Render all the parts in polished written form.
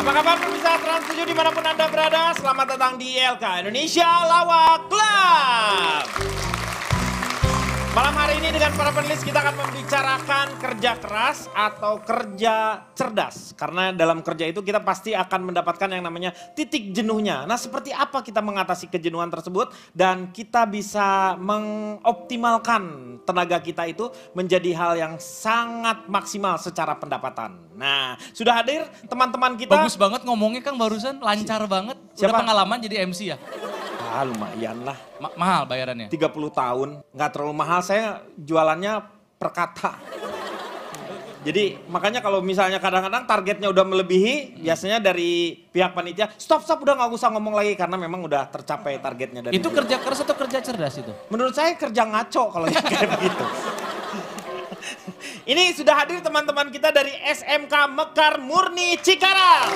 Apa kabar pemirsa Trans 7 dimanapun Anda berada? Selamat datang di LK Indonesia Lawak Club. Malam hari ini dengan para panelis kita akan membicarakan kerja keras atau kerja cerdas. Karena dalam kerja itu kita pasti akan mendapatkan yang namanya titik jenuhnya. Nah, seperti apa kita mengatasi kejenuhan tersebut dan kita bisa mengoptimalkan tenaga kita itu menjadi hal yang sangat maksimal secara pendapatan. Nah, sudah hadir teman-teman kita. Bagus banget ngomongnya Kang barusan, lancar banget. Udah Siapa? pengalaman jadi MC ya? Ah, lumayan lah. Mahal bayarannya? 30 tahun, nggak terlalu mahal, saya jualannya per kata. Jadi makanya kalau misalnya kadang-kadang targetnya udah melebihi, biasanya dari pihak panitia, stop udah nggak usah ngomong lagi karena memang udah tercapai targetnya. Dari Itu kerja keras atau kerja cerdas itu? Menurut saya kerja ngaco kalau yang kayak begitu. Ini sudah hadir teman-teman kita dari SMK Mekar Murni Cikarang.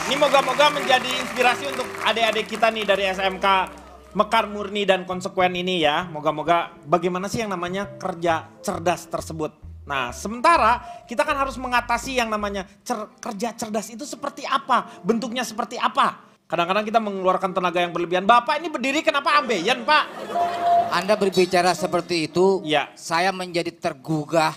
Ini moga-moga menjadi inspirasi untuk adik-adik kita nih dari SMK Mekar Murni dan Konsekuen ini ya. Moga-moga bagaimana sih yang namanya kerja cerdas tersebut. Nah, sementara kita kan harus mengatasi yang namanya kerja cerdas itu seperti apa, bentuknya seperti apa. Kadang-kadang kita mengeluarkan tenaga yang berlebihan. Bapak ini berdiri kenapa ambeien, Pak? Anda berbicara seperti itu, Ya. saya menjadi tergugah.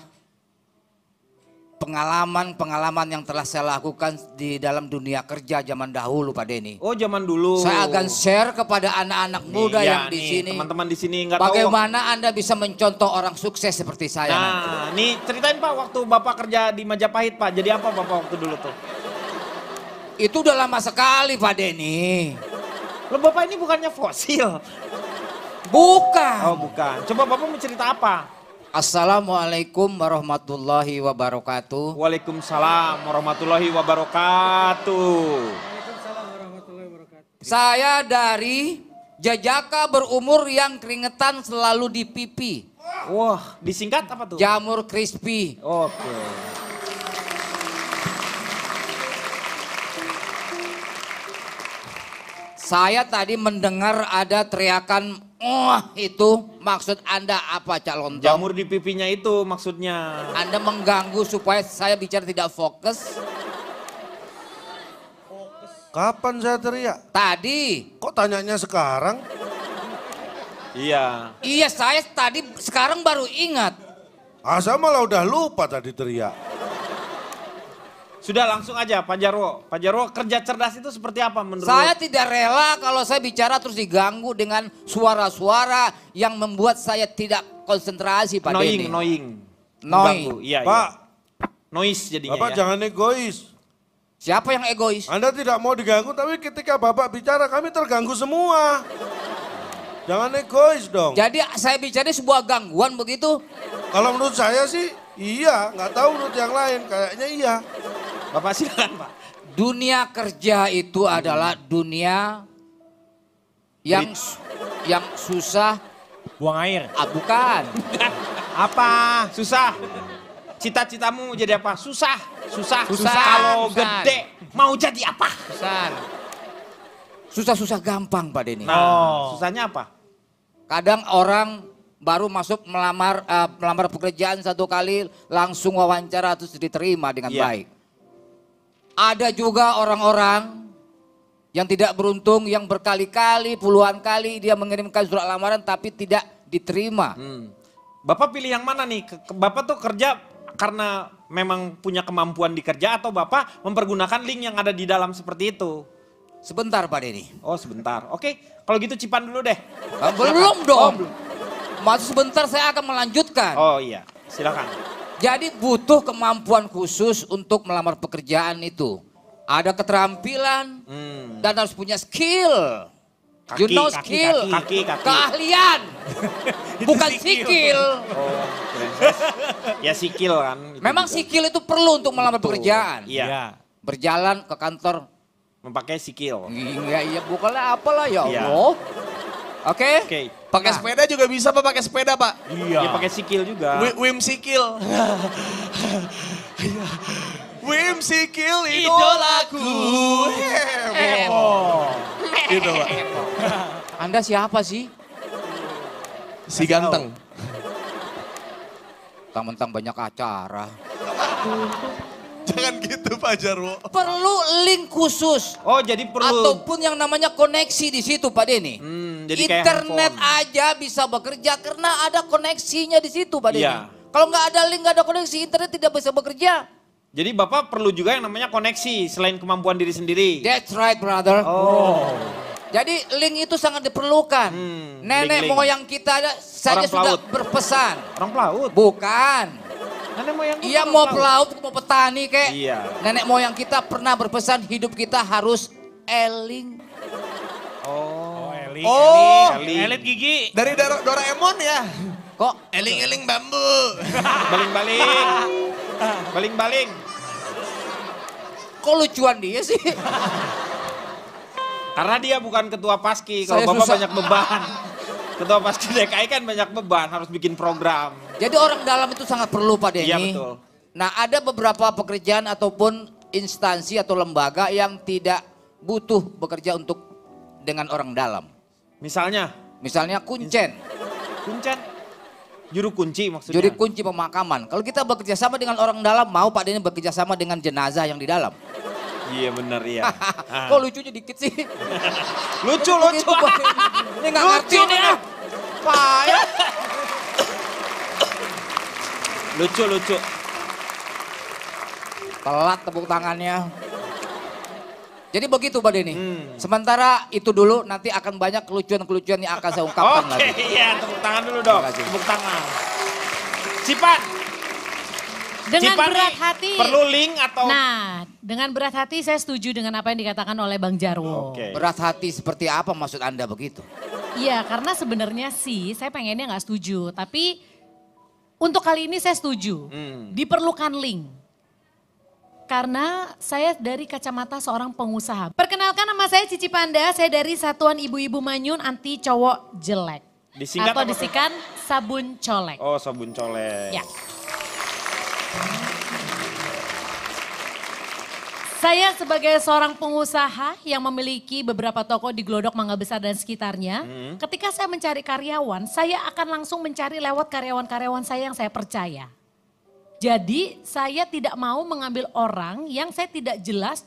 Pengalaman-pengalaman yang telah saya lakukan di dalam dunia kerja zaman dahulu Pak Denny. Oh, zaman dulu. Saya akan share kepada anak-anak muda Nih, yang ya, di nih, sini. Teman-teman di sini nggak tahu. Bagaimana Anda bisa mencontoh orang sukses seperti saya nanti. Nah, nih ceritain Pak waktu Bapak kerja di Majapahit Pak. Jadi apa Bapak waktu dulu tuh? Itu udah lama sekali Pak Denny. Loh Bapak ini bukannya fosil? Bukan. Oh bukan. Coba Bapak mau cerita apa? Assalamualaikum warahmatullahi wabarakatuh. Waalaikumsalam warahmatullahi wabarakatuh. Saya dari jajaka berumur yang keringetan selalu di pipi. Wah, disingkat apa tuh? Jamur crispy. Oke. Saya tadi mendengar ada teriakan, itu maksud Anda apa Cak Lontong? Jamur di pipinya itu maksudnya. Anda mengganggu supaya saya bicara tidak fokus. Kapan saya teriak? Tadi, Kok tanyanya sekarang? Iya. iya saya tadi sekarang baru ingat. Saya malah udah lupa tadi teriak. Sudah langsung aja Pak Jarwo. Pak Jarwo kerja cerdas itu seperti apa menurut? Saya tidak rela kalau saya bicara terus diganggu dengan suara-suara yang membuat saya tidak konsentrasi Pak Denny. Annoying. Annoying. Iya, Pak, iya. Noise jadinya Bapak ya. jangan egois. Siapa yang egois? Anda tidak mau diganggu tapi ketika Bapak bicara kami terganggu semua. Jangan egois dong. Jadi saya bicara sebuah gangguan begitu? Kalau menurut saya sih iya, nggak tahu menurut yang lain. Kayaknya iya. Bapak silakan Pak. Dunia kerja itu adalah dunia yang susah. Buang air. Bukan. Apa? Susah. Cita-citamu jadi apa? Susah. Susah. Kalau Susah. gede mau jadi apa? Susah-susah gampang Pak Denny. Nah, susahnya apa? Kadang orang baru masuk melamar pekerjaan satu kali langsung wawancara terus diterima dengan Iya. baik. Ada juga orang-orang yang tidak beruntung yang berkali-kali puluhan kali dia mengirimkan surat lamaran tapi tidak diterima. Bapak pilih yang mana nih? Bapak tuh kerja karena memang punya kemampuan di kerja atau Bapak mempergunakan link yang ada di dalam seperti itu? Sebentar Pak Denny. Oh sebentar. Oke, kalau gitu Cipan dulu deh. Belum dong. Masih sebentar saya akan melanjutkan. Oh iya, silakan. Jadi butuh kemampuan khusus untuk melamar pekerjaan itu. Ada keterampilan dan harus punya skill. Kaki, You know kaki, skill. kaki. Keahlian. Bukan skill. Oh, keren. Ya sikil kan. itu Memang juga. skill itu perlu untuk melamar Betul. pekerjaan. Iya. Berjalan ke kantor. Memakai sikil. Iya, bukanlah apalah ya Iya. Allah. Oke? Oke. Pakai Nah. sepeda juga bisa Pak, pakai sepeda Pak. Iya. Ya pakai sikil juga. Wim Sikil. Wim Sikil Idolaku. Heboh. Gitu Pak. Anda siapa sih? Si ganteng. Mentang-mentang banyak acara. Jangan Jangan gitu Pak Jarwo. Perlu link khusus. Oh jadi perlu. Ataupun yang namanya koneksi di situ Pak Denny. Jadi kayak Internet handphone. aja bisa bekerja karena ada koneksinya di situ Pak Denny. Iya. Kalau nggak ada link, nggak ada koneksi, internet tidak bisa bekerja. Jadi Bapak perlu juga yang namanya koneksi selain kemampuan diri sendiri. That's right brother. Oh. Jadi link itu sangat diperlukan. Nenek link. moyang kita ada saja Orang sudah pelaut. berpesan. Orang pelaut. Bukan. Nenek moyang Iya mau pelaut, mau petani kek. Iya. Nenek moyang kita pernah berpesan hidup kita harus eling. Oh. Oh, Elit gigi. dari Doraemon ya. Kok Eling-eling bambu. Baling-baling. Baling-baling. kok lucuan dia sih? Karena dia bukan ketua Paski. Kalau Saya Bapak susah. banyak beban. Ketua Paski DKI kan banyak beban, harus bikin program. Jadi orang dalam itu sangat perlu Pak Denny. Iya, betul. Nah ada beberapa pekerjaan ataupun instansi atau lembaga yang tidak butuh bekerja untuk dengan orang dalam. Misalnya, Misalnya kuncen, kuncen. Juru kunci maksudnya. juri kunci pemakaman. Kalau kita bekerja sama dengan orang dalam, mau Pak Denny bekerja sama dengan jenazah yang di dalam. Iya bener iya. Ah. Kok lucunya dikit sih? Lucu, Begitu, lucu. Pak Denny. Ini nggak ngerti nih. bener. Payah. Lucu, lucu. Telat tepuk tangannya. Jadi begitu Pak Denny. Sementara itu dulu nanti akan banyak kelucuan-kelucuan yang akan saya ungkapkan Oke, lagi. iya tepuk tangan dulu dong. Terima kasih. Tepuk tangan. Cipan. Dengan Cipan berat nih, hati. perlu link atau? Nah, dengan berat hati saya setuju dengan apa yang dikatakan oleh Bang Jarwo. Oke. Berat hati seperti apa maksud Anda begitu? Iya, karena sebenarnya sih saya pengennya nggak setuju. Tapi untuk kali ini saya setuju. Diperlukan link. Karena saya dari kacamata seorang pengusaha. Perkenalkan nama saya Cici Panda, saya dari Satuan Ibu-Ibu Manyun Anti Cowok Jelek. Disingkat atau apa tuh? disikan sabun colek. Oh, sabun colek. Ya. Saya sebagai seorang pengusaha yang memiliki beberapa toko di Glodok, Mangga Besar dan sekitarnya. Ketika saya mencari karyawan, saya akan langsung mencari lewat karyawan-karyawan saya yang saya percaya. Jadi saya tidak mau mengambil orang yang saya tidak jelas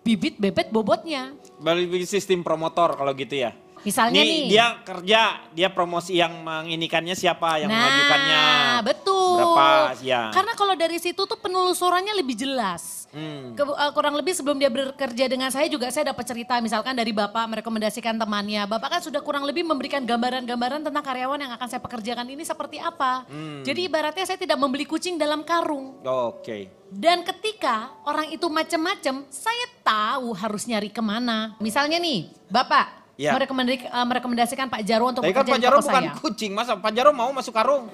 bibit bebet bobotnya. Balik sistem promotor kalau gitu ya. Misalnya nih. Dia kerja, dia promosi yang menginikannya siapa, yang mengajukannya. Betul. Berapa ya. Karena kalau dari situ tuh penelusurannya lebih jelas. Kurang lebih sebelum dia bekerja dengan saya juga saya dapat cerita misalkan dari Bapak merekomendasikan temannya. Bapak kan sudah kurang lebih memberikan gambaran-gambaran tentang karyawan yang akan saya pekerjakan ini seperti apa. Jadi ibaratnya saya tidak membeli kucing dalam karung. Oke. Dan ketika orang itu macam-macam, saya tahu harus nyari kemana. Misalnya nih, Bapak Ya. merekomendasikan Pak Jarwo untuk Tapi kan bekerja Pak di Jarwo toko bukan saya. kucing, masa Pak Jarwo mau masuk karung?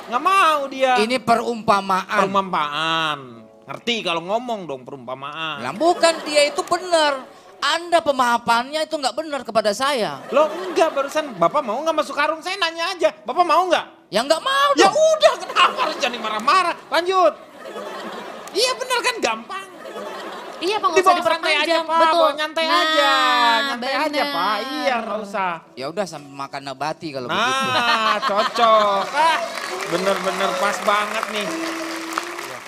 Nggak mau dia. Ini perumpamaan. Perumpamaan. Ngerti kalau ngomong dong perumpamaan. Lah bukan dia itu benar. Anda pemahamannya itu nggak benar kepada saya. Loh enggak barusan Bapak mau nggak masuk karung? Saya nanya aja. Bapak mau nggak? Ya nggak mau Ya dong. udah kenapa harus jadi marah-marah? Lanjut. Iya benar kan gampang. Iya Pak, nggak usah Dibawa santai aja diperpanjang. Pak, Betul. bawa nyantai aja. Nyantai aja bener. Pak, iya nggak usah. Ya udah sambil makan nabati kalau begitu. Nah cocok. Bener-bener pas banget nih.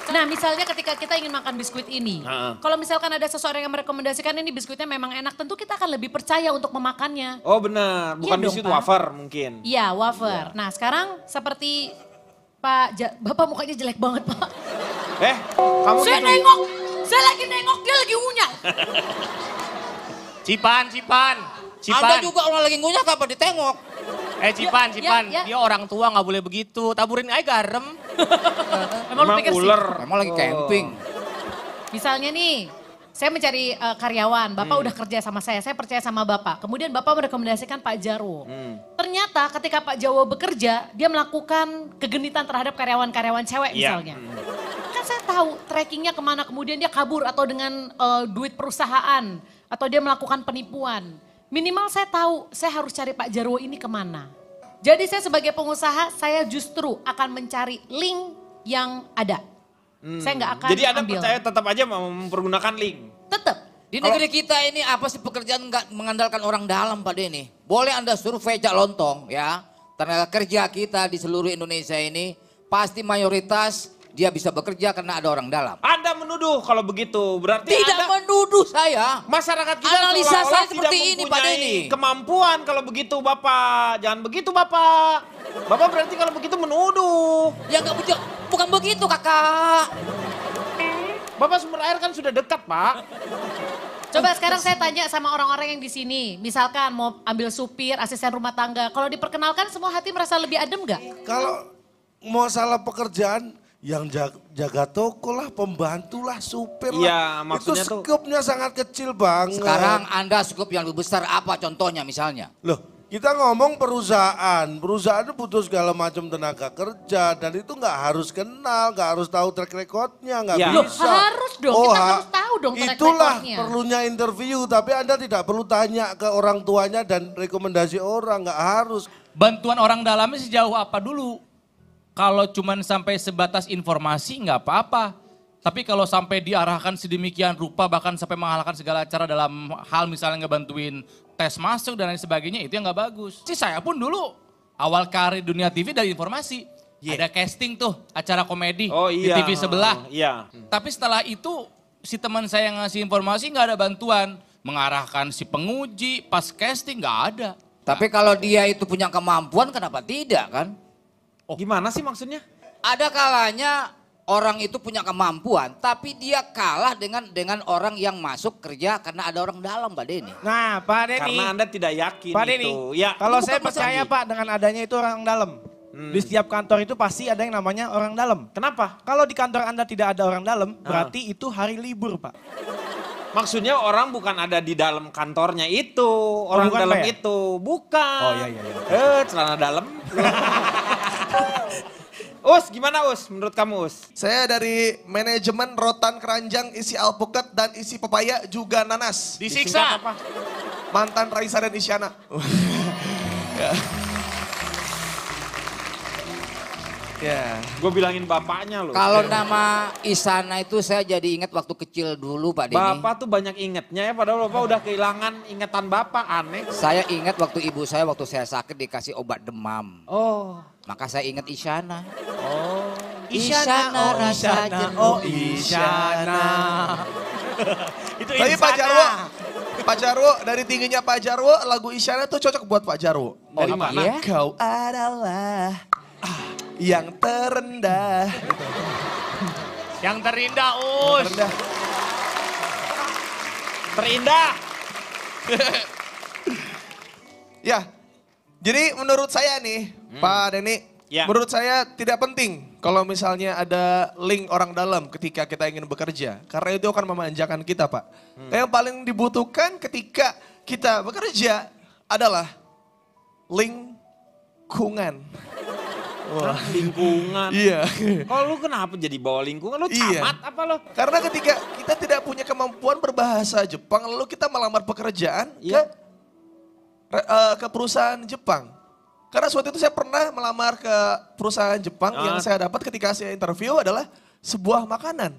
Nah misalnya ketika kita ingin makan biskuit ini. Kalau misalkan ada seseorang yang merekomendasikan ini biskuitnya memang enak. Tentu kita akan lebih percaya untuk memakannya. Oh bener, bukan Iya dong, biskuit Pak. wafer mungkin. Iya wafer. Nah sekarang seperti Bapak mukanya jelek banget Pak. Kamu Saya gitu. nengok, saya lagi nengok dia lagi ngunyah. Cipan. Anda juga orang lagi ngunyah apa ditengok? Cipan. ya. Dia orang tua nggak boleh begitu. Taburin aja garam. Emang lu Emang pikir sih? ular. Emang lagi camping. Misalnya nih, saya mencari karyawan, Bapak udah kerja sama saya percaya sama Bapak. Kemudian Bapak merekomendasikan Pak Jarwo. Ternyata ketika Pak Jarwo bekerja, dia melakukan kegenitan terhadap karyawan-karyawan cewek Iya. misalnya. Kan saya tahu trackingnya kemana, kemudian dia kabur atau dengan duit perusahaan. Atau dia melakukan penipuan. Minimal saya tahu, saya harus cari Pak Jarwo ini kemana. Jadi saya sebagai pengusaha, saya justru akan mencari link yang ada. Saya nggak akan Jadi Anda ambil. percaya tetap aja mau mempergunakan link? Tetap. Di negeri kita ini apa sih pekerjaan nggak mengandalkan orang dalam Pak Denny? Boleh Anda survei Cak Lontong ya. Tenaga kerja kita di seluruh Indonesia ini pasti mayoritas dia bisa bekerja karena ada orang dalam. Anda menuduh kalau begitu, berarti Tidak Anda menuduh saya. masyarakat kita Analisa seolah-olah saya tidak seperti ini, Pak mempunyai Denny. kemampuan kalau begitu Bapak. Jangan begitu Bapak. Bapak berarti kalau begitu menuduh. Ya nggak bukan begitu kakak. Bapak sumber air kan sudah dekat Pak. Coba sekarang saya tanya sama orang-orang yang di sini. Misalkan mau ambil supir, asisten rumah tangga. Kalau diperkenalkan semua hati merasa lebih adem gak? Kalau masalah pekerjaan, yang jaga toko lah, pembantu lah, supir Iya, lah. maksudnya itu tuh- skupnya sangat kecil banget. Sekarang Anda skup yang lebih besar apa contohnya misalnya? Loh, kita ngomong perusahaan. Perusahaan itu butuh segala macam tenaga kerja. Dan itu nggak harus kenal, nggak harus tahu track recordnya, nggak Ya. Loh, bisa. harus dong, kita harus tahu dong track Itulah recordnya. perlunya interview. Tapi Anda tidak perlu tanya ke orang tuanya dan rekomendasi orang, nggak harus. Bantuan orang dalamnya sejauh apa dulu? Kalau cuman sampai sebatas informasi nggak apa-apa. Tapi kalau sampai diarahkan sedemikian rupa bahkan sampai mengalahkan segala cara dalam hal misalnya ngebantuin tes masuk dan lain sebagainya itu yang nggak bagus. Saya pun dulu awal karir dunia TV dari informasi. Ada casting tuh acara komedi Oh di iya. TV sebelah. Iya. Tapi setelah itu si teman saya yang ngasih informasi nggak ada bantuan. Mengarahkan si penguji pas casting nggak ada. Tapi kalau dia itu punya kemampuan kenapa tidak kan? Gimana sih maksudnya? Ada kalanya orang itu punya kemampuan tapi dia kalah dengan orang yang masuk kerja karena ada orang dalam Pak Denny. Nah Pak Denny, Karena Anda tidak yakin Pak Denny, itu. Ya, kalau itu saya bukan Mas percaya Andi. Pak dengan adanya itu orang dalam. Di setiap kantor itu pasti ada yang namanya orang dalam. Kenapa? Kalau di kantor Anda tidak ada orang dalam, berarti itu hari libur Pak. Maksudnya orang bukan ada di dalam kantornya itu, orang bukan, dalam Pak, ya? itu, bukan. Oh, iya. Celana dalam. Us, gimana Us? Menurut kamu Us? Saya dari manajemen rotan keranjang isi alpukat dan isi pepaya juga nanas. Disingkat Disiksa. apa? Mantan Raisa dan Isyana. Ya. Gue bilangin bapaknya loh. Kalau nama Isana itu saya jadi ingat waktu kecil dulu Pak Denny. Bapak tuh banyak ingetnya ya, padahal Bapak udah kehilangan ingatan Bapak, aneh. Saya ingat waktu ibu saya waktu saya sakit dikasih obat demam. Oh. Maka saya ingat Isyana. Isyana, oh rasa Isyana, jernih. oh Isyana. Itu Tapi Pak Jarwo, Pak Jarwo dari tingginya Pak Jarwo lagu Isyana tuh cocok buat Pak Jarwo. Dari mana? Iya? Kau adalah yang terendah. Yang terindah Us. Terendah. Terindah. Ya, jadi menurut saya nih, Pak Denny, Ya. menurut saya tidak penting kalau misalnya ada link orang dalam ketika kita ingin bekerja. Karena itu akan memanjakan kita, Pak. Yang paling dibutuhkan ketika kita bekerja adalah lingkungan. Hah, lingkungan. Iya. Kalau lu kenapa jadi bawa lingkungan? Lu Iya. camat apa lo? Karena ketika kita tidak punya kemampuan berbahasa Jepang, lalu kita melamar pekerjaan Iya. ke perusahaan Jepang. Karena suatu itu saya pernah melamar ke perusahaan Jepang yang saya dapat ketika saya interview adalah sebuah makanan.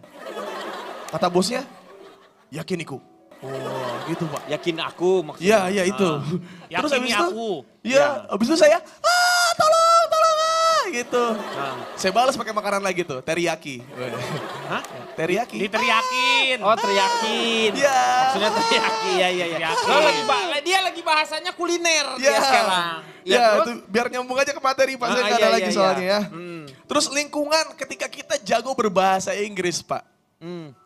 Kata bosnya, yakiniku. Oh gitu Pak. Yakin aku maksudnya. Iya, iya itu. Yakini habis itu, aku. iya, habis itu saya, tolong, gitu. Nah. Saya balas pakai makanan lagi tuh, teriyaki. Hah? Teriyaki. Diteriakin. Oh teriakin. Iya. Maksudnya teriaki, ya. Teriaki. Lo dia lagi bahasanya kuliner dia Iya. sekarang. Ya, terus? itu biar nyambung aja ke materi Pak, saya Ah, nggak ada iya, lagi iya, soalnya iya. ya. Terus lingkungan ketika kita jago berbahasa Inggris Pak.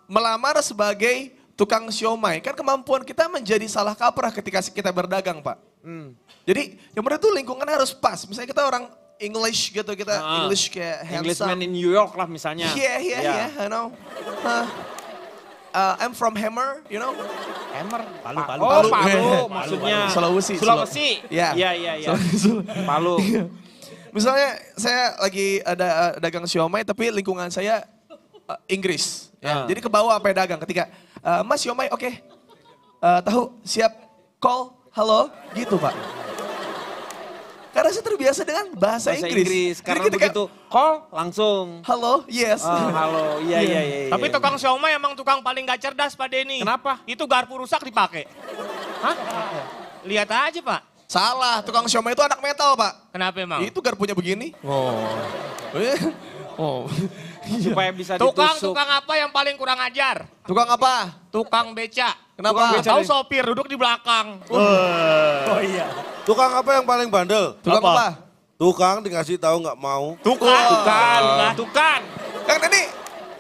Melamar sebagai tukang siomay, kan kemampuan kita menjadi salah kaprah ketika kita berdagang Pak. Jadi yang benar itu lingkungan harus pas. Misalnya kita orang English gitu, kita English kayak Englishman handsome. in New York lah misalnya. Yeah, I know. I'm from Hammer, you know. Hammer. Palu. Oh, Palu maksudnya. Sulawesi. Sulawesi. Iya. Iya. Palu. Misalnya saya lagi ada dagang siomay tapi lingkungan saya Inggris. Ya. Jadi ke bawah apa yang dagang ketika Mas siomay oke. Tahu siap call halo gitu Pak. Karena saya terbiasa dengan bahasa Inggris. Karena Jadi ketika begitu call langsung. halo, yes. Halo, iya. Tapi tukang siomay emang tukang paling gak cerdas Pak Denny. Kenapa? Itu garpu rusak dipakai. Hah? Lihat aja Pak. Salah, tukang siomay itu anak metal Pak. Kenapa emang? Itu garpunya begini. Oh. Oh. Supaya bisa ditusuk. Tukang apa yang paling kurang ajar? Tukang apa? Tukang beca. Kenapa? Tahu sopir duduk di belakang. Tukang apa yang paling bandel? Tukang apa? Tukang dikasih tahu nggak mau. Tukan. Kang Deni,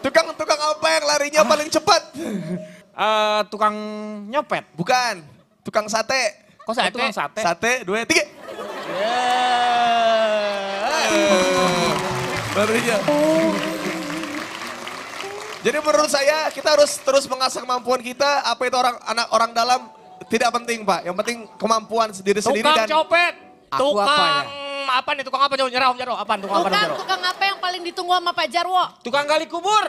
tukang apa yang larinya paling cepat? Tukang nyopet. Bukan, tukang sate. Kok sate? Tukang sate. Sate, 2, 3. Larinya. Jadi menurut saya kita harus terus mengasah kemampuan kita. Apa itu orang dalam tidak penting Pak. Yang penting kemampuan sendiri-sendiri Tukang dan copet. Aku apa Tukang apa nih? Tukang apa? Nyerah Om Jarwo. Apaan tukang apa? Bukan Jarwo? tukang apa yang paling ditunggu sama Pak Jarwo? Tukang gali kubur.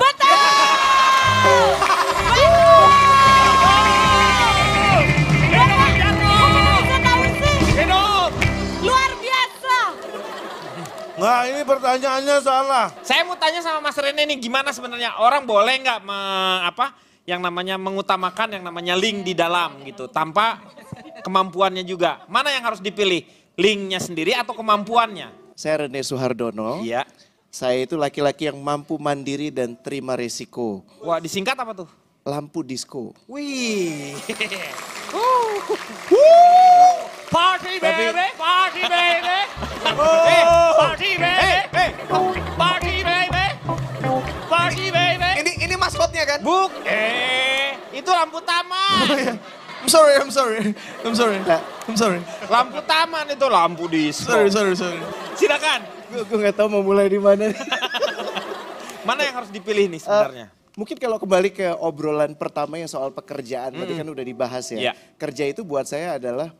Hidup. Luar biasa. Nggak, ini pertanyaannya salah. Saya mau tanya sama Mas Rene nih, gimana sebenarnya orang boleh nggak yang namanya mengutamakan yang namanya link di dalam gitu, tanpa kemampuannya juga. Mana yang harus dipilih? Linknya sendiri atau kemampuannya? Saya Rene Suhardono. Iya. Saya itu laki-laki yang mampu mandiri dan terima resiko. Wah, disingkat apa tuh? Lampu disco. Wih. Party baby, party baby. Party baby. Party baby. Party baby. ini maskotnya kan? Buk. Itu lampu taman. I'm sorry. Lampu taman itu lampu disco. Sorry. Silakan. Gue gak tahu mau mulai di mana. Mana yang harus dipilih nih sebenarnya? Mungkin kalau kembali ke obrolan pertama yang soal pekerjaan, tadi kan udah dibahas ya. Iya. Kerja itu buat saya adalah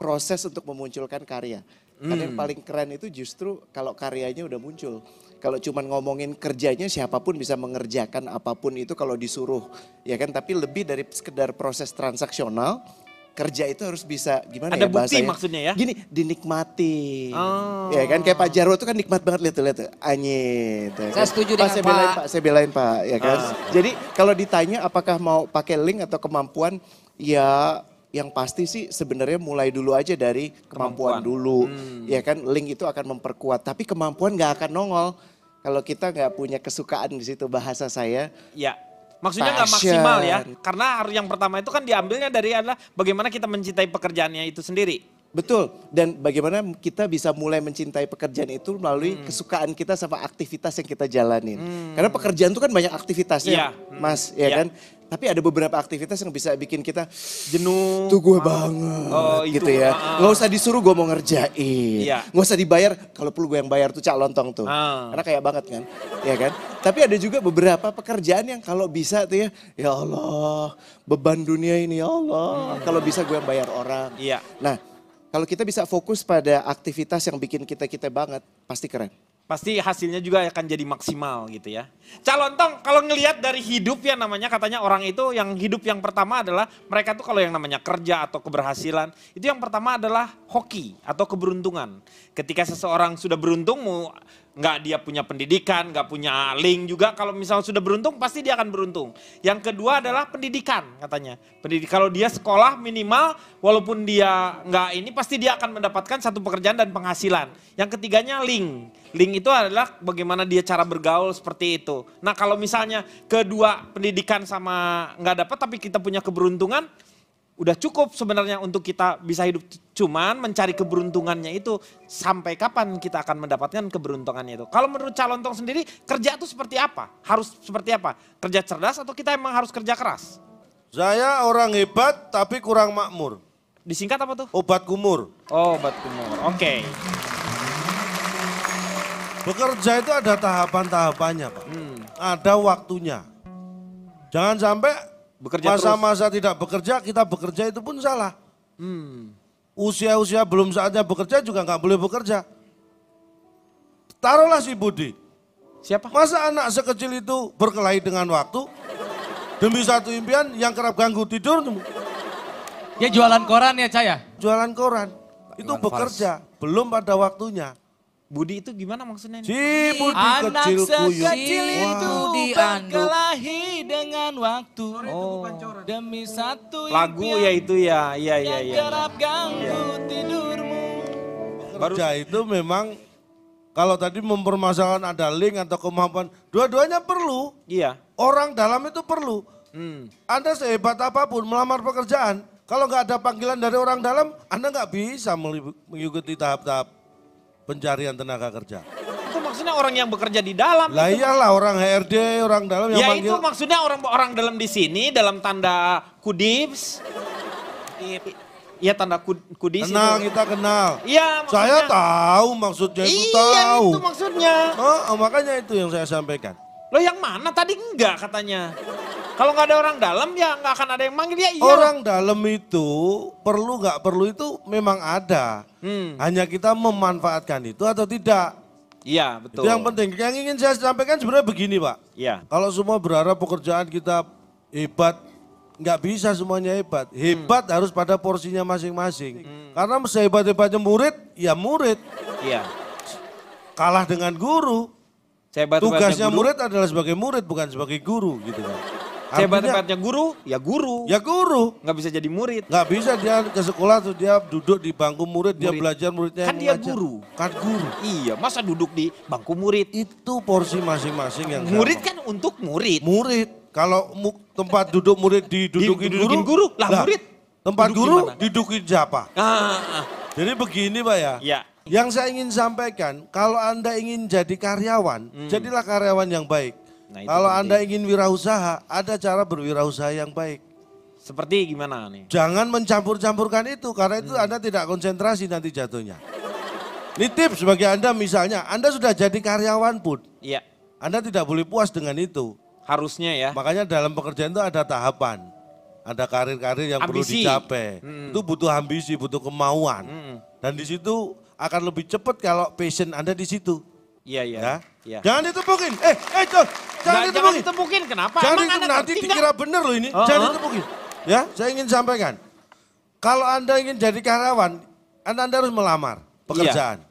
proses untuk memunculkan karya. Karena yang paling keren itu justru kalau karyanya udah muncul. Kalau cuman ngomongin kerjanya siapapun bisa mengerjakan apapun itu kalau disuruh. Ya kan, tapi lebih dari sekedar proses transaksional, kerja itu harus bisa gimana Ada ya bukti bahasanya? maksudnya ya? Gini, dinikmati. Oh. Ya kan, kayak Pak Jarwo itu kan nikmat banget lihat tuh. Anyit. Ya Saya kan? setuju Pak, dengan saya belain, Pak. Pak. Saya belain Pak, ya kan. Jadi kalau ditanya apakah mau pakai link atau kemampuan, ya yang pasti sih sebenarnya mulai dulu aja dari kemampuan dulu. Ya kan, link itu akan memperkuat, tapi kemampuan nggak akan nongol. Kalau kita nggak punya kesukaan di situ, bahasa saya. Ya, maksudnya nggak Passion. maksimal ya. Karena harus yang pertama itu kan diambilnya dari adalah bagaimana kita mencintai pekerjaannya itu sendiri. Betul, dan bagaimana kita bisa mulai mencintai pekerjaan itu melalui kesukaan kita sama aktivitas yang kita jalanin. Karena pekerjaan itu kan banyak aktivitasnya, Iya. Mas, ya Iya. kan? Tapi ada beberapa aktivitas yang bisa bikin kita Jenuh. tuh gue banget Oh, itu. gitu ya. Nggak usah disuruh gue mau ngerjain. Iya. Nggak usah dibayar, kalau perlu gue yang bayar tuh Cak Lontong tuh. Ah. Karena kayak banget kan, ya kan? Tapi ada juga beberapa pekerjaan yang kalau bisa tuh ya Allah, beban dunia ini ya Allah. Kalau bisa gue yang bayar orang. Iya. Nah, kalau kita bisa fokus pada aktivitas yang bikin kita banget, pasti keren. Pasti hasilnya juga akan jadi maksimal gitu ya. Calontong, kalau ngelihat dari hidup ya namanya katanya orang itu yang hidup yang pertama adalah mereka tuh kalau yang namanya kerja atau keberhasilan. Itu yang pertama adalah hoki atau keberuntungan. Ketika seseorang sudah beruntung, nggak dia punya pendidikan, nggak punya link juga. Kalau misalnya sudah beruntung pasti dia akan beruntung. Yang kedua adalah pendidikan katanya. Kalau dia sekolah minimal walaupun dia nggak ini pasti dia akan mendapatkan satu pekerjaan dan penghasilan. Yang ketiganya link. Link itu adalah bagaimana dia cara bergaul seperti itu. Nah kalau misalnya kedua pendidikan sama nggak dapat tapi kita punya keberuntungan, udah cukup sebenarnya untuk kita bisa hidup. Cuman mencari keberuntungannya itu sampai kapan kita akan mendapatkan keberuntungannya itu. Kalau menurut Calontong sendiri kerja itu seperti apa? Harus seperti apa? Kerja cerdas atau kita emang harus kerja keras? Saya orang hebat tapi kurang makmur. Disingkat apa tuh? Obat kumur. Oh, obat kumur. Oke. Bekerja itu ada tahapan-tahapannya Pak. Ada waktunya. Jangan sampai Bekerja masa-masa tidak bekerja, kita bekerja itu pun salah. Usia-usia belum saatnya bekerja juga nggak boleh bekerja. Taruhlah si Budi. Siapa? Masa anak sekecil itu berkelahi dengan waktu demi satu impian yang kerap ganggu tidur, Ya jualan koran ya Caya? jualan koran. Itu bekerja, belum pada waktunya. Budi itu gimana maksudnya? Si Ini? Budi Anak kecil kuyuk. sekecil itu Wah. berkelahi dengan waktu. Oh. Demi satu Lagu ya itu ya. Iya iya yang iya. kerap ganggu tidurmu. Bekerja itu memang kalau tadi mempermasalahkan ada link atau kemampuan, dua-duanya perlu. Iya. Orang dalam itu perlu. Anda sehebat apapun melamar pekerjaan, kalau nggak ada panggilan dari orang dalam, Anda nggak bisa mengikuti tahap-tahap pencarian tenaga kerja. Itu maksudnya orang yang bekerja di dalam. Lah iyalah orang HRD, orang dalam yang Ya manggil. itu maksudnya orang dalam di sini dalam tanda kudibs. Iya tanda kudis Kenal, itu. kita kenal. Iya maksudnya. Saya tahu maksudnya itu Iya tahu. itu maksudnya. Oh, makanya itu yang saya sampaikan. Loh yang mana tadi enggak katanya. Kalau nggak ada orang dalam ya nggak akan ada yang manggil ya iya. Orang dalam itu perlu nggak perlu itu memang ada. Hanya kita memanfaatkan itu atau tidak. Iya betul. Itu yang penting. Yang ingin saya sampaikan sebenarnya begini Pak. Iya. Kalau semua berharap pekerjaan kita hebat, nggak bisa semuanya hebat. Hebat harus pada porsinya masing-masing. Karena sehebat-hebatnya murid, ya murid. Iya. Kalah dengan guru. Sehebat-hebatnya Tugasnya guru, murid adalah sebagai murid, bukan sebagai guru gitu kan. sehebat-hebatnya guru, ya guru. Ya guru. Nggak bisa jadi murid. Nggak bisa dia ke sekolah terus dia duduk di bangku murid, dia belajar muridnya Kan yang dia mengajar. guru. Kan guru. Iya, masa duduk di bangku murid? Itu porsi masing-masing yang Murid sama. kan untuk murid. Murid. Kalau tempat duduk murid didudukin Didudukin guru, lah murid Tempat duduk guru gimana? didudukin siapa? Ah, Jadi begini Pak ya. ya. Yang saya ingin sampaikan, kalau Anda ingin jadi karyawan, jadilah karyawan yang baik. Nah, itu Kalau penting. Anda ingin wirausaha, ada cara berwirausaha yang baik. Seperti gimana nih? Jangan mencampur-campurkan itu, karena itu Anda tidak konsentrasi nanti jatuhnya. Ini tips bagi Anda misalnya, Anda sudah jadi karyawan pun, Iya, Anda tidak boleh puas dengan itu. harusnya ya. Makanya dalam pekerjaan itu ada tahapan. Ada karir-karir yang perlu Ambisi. dicapai. Itu butuh ambisi, butuh kemauan. Dan di situ akan lebih cepat kalau passion Anda di situ. Iya, iya. Ya. Iya. Jangan ditepukin. John, jangan Jangan ditepukin. ditepukin, kenapa? Jangan Emang itu Anda nanti ngerti dikira benar loh ini. Jangan ditepukin. Ya, saya ingin sampaikan. Kalau Anda ingin jadi karyawan, Anda harus melamar pekerjaan.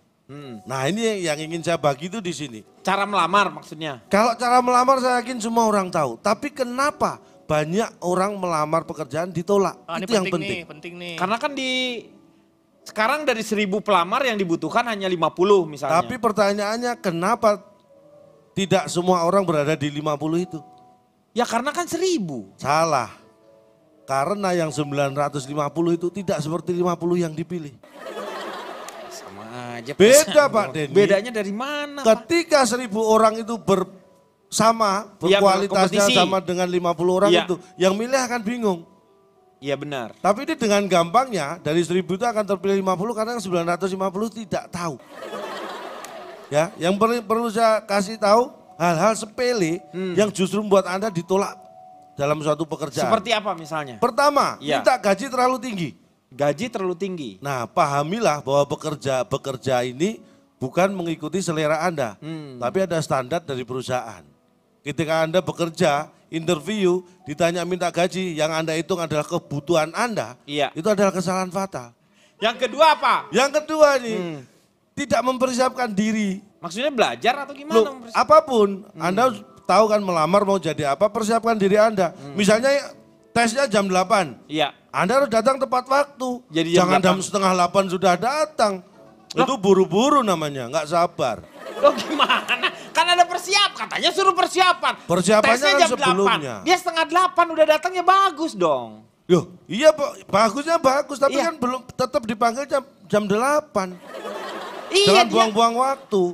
Nah ini yang ingin saya bagi itu di sini. Cara melamar maksudnya? Kalau cara melamar saya yakin semua orang tahu. Tapi kenapa banyak orang melamar pekerjaan ditolak? Ini Itu yang penting penting. nih. Karena kan sekarang dari 1000 pelamar yang dibutuhkan hanya 50 misalnya. Tapi pertanyaannya kenapa tidak semua orang berada di 50 itu? Ya karena kan 1000. Salah. Karena yang 950 itu tidak seperti 50 yang dipilih. Sama aja. Beda Pak Denny. Bedanya dari mana? Pak? Ketika 1000 orang itu bersama, Iya, berkualitasnya berkompetisi. sama dengan 50 orang Iya. itu, yang milih akan bingung. Iya benar. Tapi ini dengan gampangnya dari 1000 itu akan terpilih 50 karena yang 950 tidak tahu. Ya, yang perlu saya kasih tahu hal-hal sepele yang justru membuat Anda ditolak dalam suatu pekerjaan. Seperti apa misalnya? Pertama, Iya. minta gaji terlalu tinggi. Gaji terlalu tinggi. Nah, pahamilah bahwa bekerja ini bukan mengikuti selera Anda, tapi ada standar dari perusahaan. Ketika Anda bekerja, interview, ditanya minta gaji, yang Anda hitung adalah kebutuhan Anda, Iya. itu adalah kesalahan fatal. Yang kedua apa? Yang kedua nih, tidak mempersiapkan diri. Maksudnya belajar atau gimana? Loh, apapun, Anda tahu kan melamar mau jadi apa, persiapkan diri Anda. Misalnya tesnya jam 8, Iya. Anda harus datang tepat waktu. Jadi jam Jangan 8. jam setengah 8 sudah datang. Itu buru-buru namanya, nggak sabar. Loh gimana? Kan ada katanya suruh persiapan. Persiapannya Tesnya kan jam sebelumnya. 8. Dia setengah 8 udah datangnya bagus dong. Yo, iya Pak, bagusnya bagus, tapi Iya. kan belum tetap dipanggil jam 8. Iya Jangan dia. buang-buang waktu.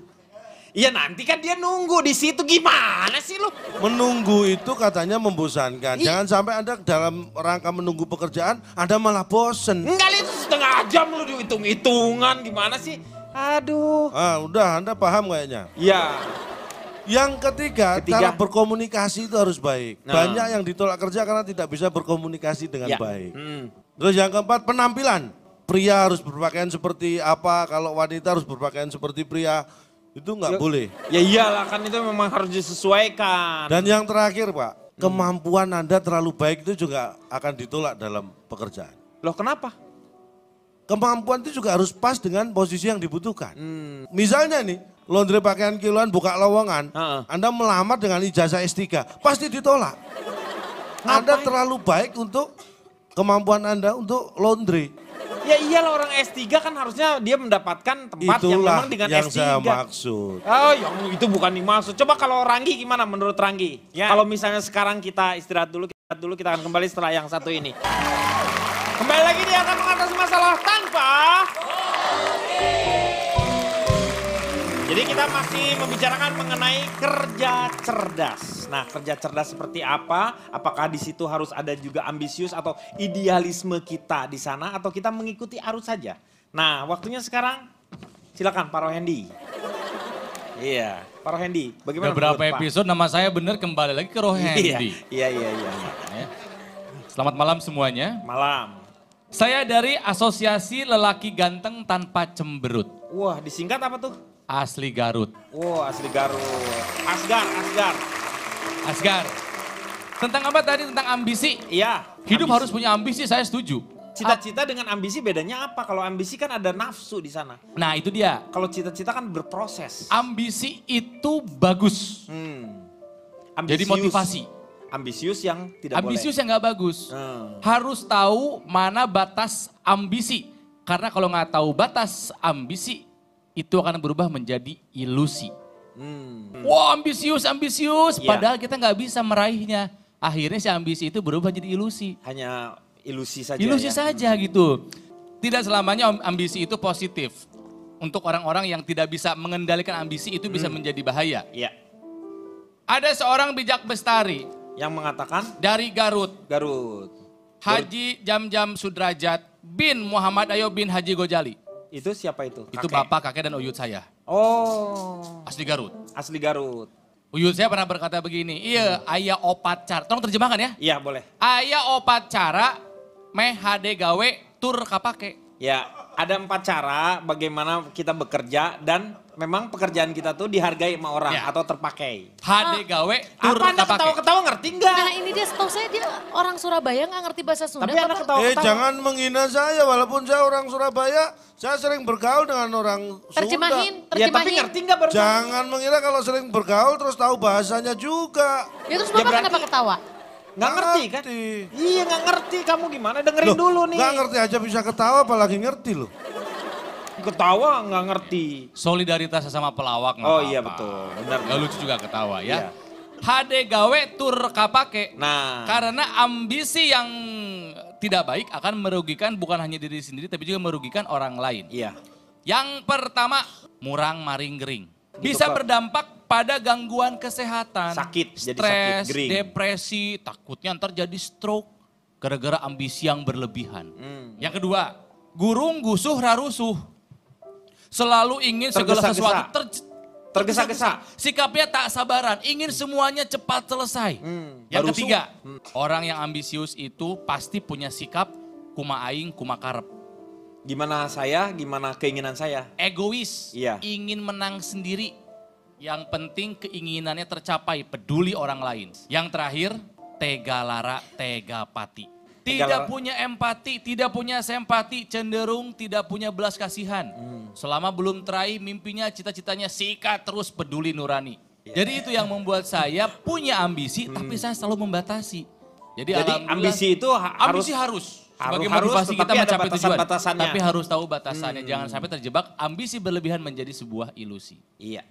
Iya nanti kan dia nunggu di situ gimana sih lu? Menunggu itu katanya membosankan. Jangan sampai Anda dalam rangka menunggu pekerjaan, Anda malah bosen. Enggak itu setengah jam lu dihitung-hitungan gimana sih? Aduh. Ah, udah Anda paham kayaknya. Ya. Yang ketiga, cara berkomunikasi itu harus baik. Nah. Banyak yang ditolak kerja karena tidak bisa berkomunikasi dengan Ya. baik. Terus yang keempat, penampilan. Pria harus berpakaian seperti apa, kalau wanita harus berpakaian seperti pria. Itu nggak boleh. Ya iyalah kan itu memang harus disesuaikan. Dan yang terakhir Pak, kemampuan Anda terlalu baik itu juga akan ditolak dalam pekerjaan. Loh kenapa? Kemampuan itu juga harus pas dengan posisi yang dibutuhkan. Misalnya nih, laundry pakaian kiloan buka lowongan, Anda melamar dengan ijazah S3, pasti ditolak. Anda terlalu baik untuk kemampuan Anda untuk laundry. Ya iyalah orang S3 kan harusnya dia mendapatkan tempat yang Itulah memang dengan yang S3. saya maksud. Oh, yang itu bukan dimaksud. Coba kalau Ranggi gimana menurut Ranggi? Ya. Kalau misalnya sekarang kita istirahat dulu, kita akan kembali setelah yang satu ini. Kembali lagi dia akan mengatasi masalah tanpa. Jadi kita masih membicarakan mengenai kerja cerdas. Nah, kerja cerdas seperti apa? Apakah di situ harus ada juga ambisius atau idealisme kita di sana atau kita mengikuti arus saja? Nah, waktunya sekarang silakan Pak Rohendi. Iya, Pak Rohendi, bagaimana Beberapa menurut Pak? episode nama saya benar kembali lagi ke Rohendi. Iya. Ya. Selamat malam semuanya. Malam. Saya dari Asosiasi Lelaki Ganteng Tanpa Cemberut. Wah, disingkat apa tuh? Asli Garut. Wah, asli Garut. Asgar. Tentang apa tadi? Tentang ambisi. Iya. Hidup ambisi. harus punya ambisi, saya setuju. Cita-cita dengan ambisi bedanya apa? Kalau ambisi kan ada nafsu di sana. Nah itu dia. Kalau cita-cita kan berproses. Ambisi itu bagus. Jadi motivasi. Ambisius yang tidak Ambisius yang nggak bagus. Harus tahu mana batas ambisi. Karena kalau nggak tahu batas ambisi, itu akan berubah menjadi ilusi. Wah ambisius. Iya. Padahal kita nggak bisa meraihnya. Akhirnya si ambisi itu berubah jadi ilusi. Hanya ilusi saja. Ilusi ya? saja gitu. Tidak selamanya ambisi itu positif. Untuk orang-orang yang tidak bisa mengendalikan ambisi itu bisa menjadi bahaya. Iya. Ada seorang bijak bestari Yang mengatakan dari Garut. Haji Jamjam Sudrajat bin Muhammad Ayo bin Haji Gojali. Itu siapa itu? Itu Kakek? bapak, kakek, dan uyut saya. Oh. Asli Garut. Asli Garut. Uyut saya pernah berkata begini, iya ayah opat cara. Tolong terjemahkan ya. Iya boleh. Ayah opat cara meh hade gawe tur kapake. Ya, ada 4 cara bagaimana kita bekerja dan memang pekerjaan kita tuh dihargai sama orang Ya. atau terpakai. Hade gawe tur Apa Anda kapake. ketawa-ketawa ngerti nggak? Nah ini dia setahu saya dia orang Surabaya nggak ngerti bahasa Sunda. Tapi Anda Bapak. ketawa-ketawa. Jangan menghina saya, walaupun saya orang Surabaya, saya sering bergaul dengan orang Sunda. Terjemahin. Ya tapi ngerti nggak barusan? Jangan mengira kalau sering bergaul terus tahu bahasanya juga. Ya terus Ya Bapak berarti- kenapa ketawa? Nggak ngerti kan? Ngerti. Iya nggak ngerti, kamu gimana? Dengerin Loh, dulu nih. nggak ngerti aja bisa ketawa apalagi ngerti loh. Ketawa nggak ngerti. Solidaritas sesama pelawak. nggak Oh apa-apa. iya betul, benar. Gak lucu juga ketawa Iya. ya. Hade gawe tur kapake. Nah. Karena ambisi yang tidak baik akan merugikan bukan hanya diri sendiri tapi juga merugikan orang lain. Iya. Yang pertama, murang maring gering. Gitu, Bisa Pak. berdampak pada gangguan kesehatan. Sakit, jadi stres, sakit, gering. depresi, takutnya ntar jadi stroke. Gara-gara ambisi yang berlebihan. Yang kedua, gurung gusuh rarusuh. Selalu ingin segala Tergesa-gesa. sesuatu Tergesa-gesa. Sikapnya tak sabaran, ingin semuanya cepat selesai. Yang Barusu. ketiga, orang yang ambisius itu pasti punya sikap kuma aing, kuma karep. Gimana saya, gimana keinginan saya. Egois, Iya. ingin menang sendiri. Yang penting keinginannya tercapai, peduli orang lain. Yang terakhir, tega lara, tega pati. Tega Tidak lara. punya empati, tidak punya sempati, cenderung tidak punya belas kasihan. Selama belum teraih mimpinya, cita-citanya sikat terus peduli nurani. Jadi itu yang membuat saya punya ambisi, tapi saya selalu membatasi. Jadi alhamdulillah, ambisi itu ambisi harus. Sebagai harus, motivasi kita tetapi ada mencapai tujuan. batasan-batasannya. Tapi harus tahu batasannya. Jangan sampai terjebak ambisi berlebihan menjadi sebuah ilusi. Iya.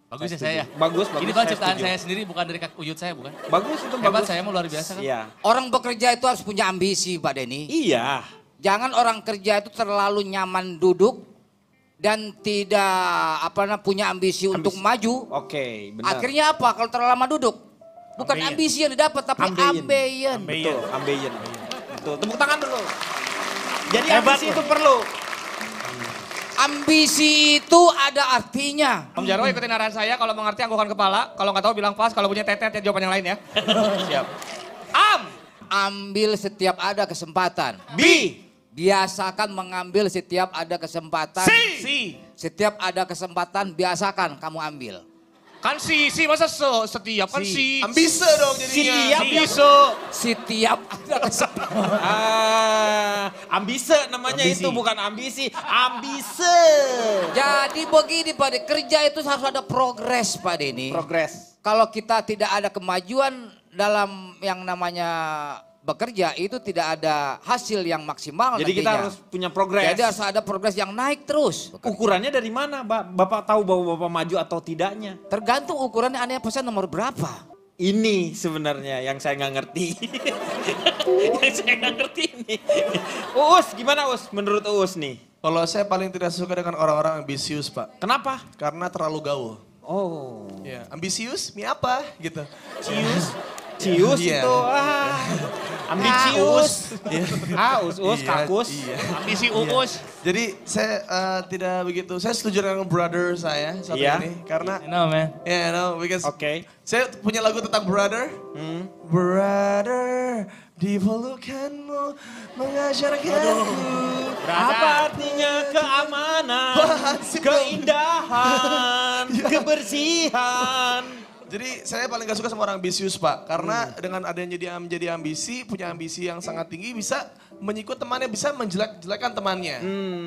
Bagus ya Saya saya. setuju. Bagus, Ini bagus, kan saya ciptaan setuju. saya sendiri, bukan dari uyut saya, bukan. Bagus itu Hebat bagus. saya mau luar biasa kan. Iya. Orang bekerja itu harus punya ambisi Pak Denny. Iya. Jangan orang kerja itu terlalu nyaman duduk dan tidak punya ambisi untuk maju. Oke, benar. Akhirnya apa kalau terlalu lama duduk? Bukan Ambeien. ambisi yang didapat tapi ambeien. Betul, ambeien. Betul, tepuk tangan dulu. Jadi Hebat ambisi loh. itu perlu. Ambisi itu ada artinya. Om Jarwo ikutin arahan saya, kalau mengerti anggukan kepala, kalau nggak tahu bilang pas, kalau punya tetet ya jawaban yang lain ya. Siap. Ambil setiap ada kesempatan. B. Biasakan mengambil setiap ada kesempatan. Si. Setiap ada kesempatan biasakan kamu ambil. Kan si masa setiap kan si. Ambise dong jadinya. Setiap Ambise. Setiap ada kesempatan. Ambise namanya itu bukan ambisi, ambise. Jadi begini Pak Denny, kerja itu harus ada progres Pak Denny. Progres. Kalau kita tidak ada kemajuan dalam yang namanya bekerja itu tidak ada hasil yang maksimal Jadi kita nantinya. harus punya progres. Jadi harus ada progres yang naik terus. Ukurannya dari mana, Bapak tahu bahwa Bapak maju atau tidaknya? Tergantung ukurannya Anda pesan nomor berapa. Ini sebenarnya yang saya nggak ngerti. Yang saya nggak ngerti ini. Uus, gimana Uus? Menurut Uus nih? Kalau saya paling tidak suka dengan orang-orang ambisius, Pak. Kenapa? Karena terlalu gaul. Oh. Ya, ambisius, mi apa gitu. Cius Iya. itu, ambisius. Us, Iya, kakus. iya. Ambisi Iya. Uus. Jadi saya tidak begitu, saya setuju dengan brother saya satu Iya. ini. Karena, You know man. yeah, no, because Oke. saya punya lagu tentang brother. Brother, di pelukanmu mengajarkanku. Apa artinya keamanan, keindahan, kebersihan? Jadi saya paling gak suka sama orang ambisius, Pak. Karena dengan adanya dia menjadi ambisi, punya ambisi yang sangat tinggi, bisa menyikut temannya, bisa menjelek-jelekan temannya.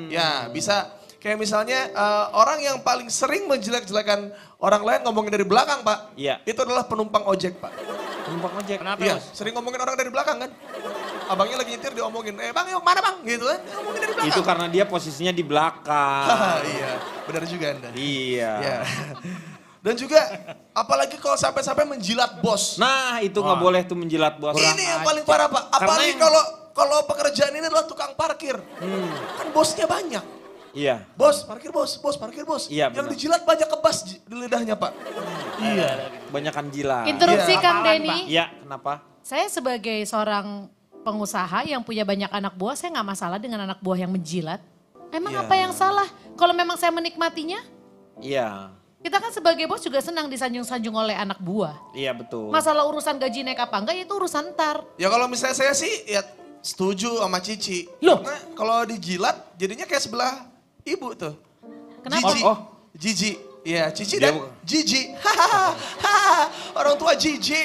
Ya, bisa kayak misalnya orang yang paling sering menjelek-jelekan orang lain ngomongin dari belakang, Pak. Iya. Itu adalah penumpang ojek, Pak. Penumpang ojek. Kenapa Iya, Us? sering ngomongin orang dari belakang kan. Abangnya lagi nyetir diomongin, bang yuk mana bang? Gitu kan, ngomongin dari belakang. Itu karena dia posisinya di belakang. Iya, benar juga Anda. Iya. Iya. Dan juga apalagi kalau sampai-sampai menjilat bos. Nah itu nggak boleh tuh menjilat bos. Ini yang paling parah, Pak. Apalagi kalau pekerjaan ini adalah tukang parkir. Kan bosnya banyak. Iya. Bos, parkir bos, bos, parkir bos. Iya, Yang benar. dijilat banyak kebas di lidahnya, Pak. Iya. Banyakan jilat. Interupsi Iya. Kang Denny. Iya, kenapa? Saya sebagai seorang pengusaha yang punya banyak anak buah, saya nggak masalah dengan anak buah yang menjilat. Emang Iya. apa yang salah? Kalau memang saya menikmatinya, Iya. kita kan sebagai bos juga senang disanjung-sanjung oleh anak buah. Iya betul. Masalah urusan gaji naik apa enggak, itu urusan ntar. Ya kalau misalnya saya sih ya setuju sama Cici. Loh? Karena kalau dijilat jadinya kayak sebelah ibu tuh. Kenapa? Jiji. Oh. Jiji. Iya, Cici Dia dan Jiji. Hahaha. Orang tua Jiji.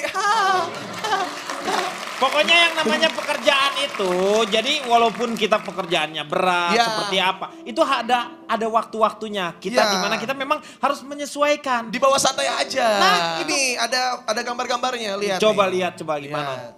Pokoknya yang namanya pekerjaan itu, jadi walaupun kita pekerjaannya berat Ya. seperti apa, itu ada waktu-waktunya. Kita Ya. dimana kita memang harus menyesuaikan. Di bawah santai aja. Nah, ini ada gambar-gambarnya, lihat. Coba nih. lihat, coba gimana. Ya.